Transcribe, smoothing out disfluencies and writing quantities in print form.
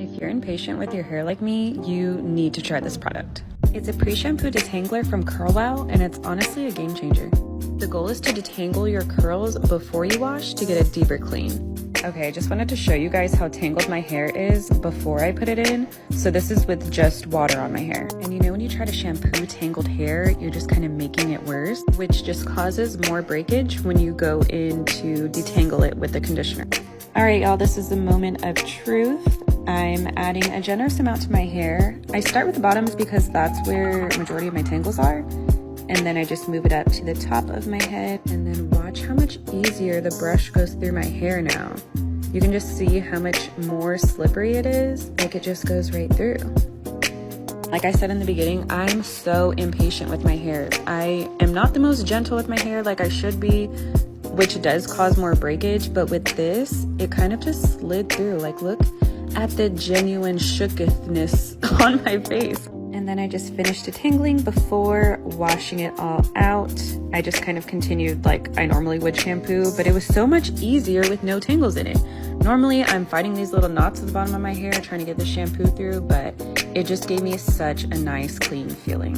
If you're impatient with your hair like me, you need to try this product. It's a pre-shampoo detangler from Color Wow, and it's honestly a game changer. The goal is to detangle your curls before you wash to get a deeper clean. Okay, I just wanted to show you guys how tangled my hair is before I put it in. So this is with just water on my hair. And you know when you try to shampoo tangled hair, you're just kind of making it worse, which just causes more breakage when you go in to detangle it with the conditioner. All right, y'all, this is the moment of truth. I'm adding a generous amount to my hair. I start with the bottoms because that's where majority of my tangles are. And then I just move it up to the top of my head, and then watch how much easier the brush goes through my hair now. You can just see how much more slippery it is, like it just goes right through. Like I said in the beginning, I'm so impatient with my hair. I am not the most gentle with my hair like I should be, which does cause more breakage, but with this, it kind of just slid through. Like, look at the genuine shookness on my face. And then I just finished detangling before washing it all out. I just kind of continued like I normally would shampoo, but it was so much easier with no tangles in it. Normally I'm fighting these little knots at the bottom of my hair trying to get the shampoo through, but it just gave me such a nice clean feeling.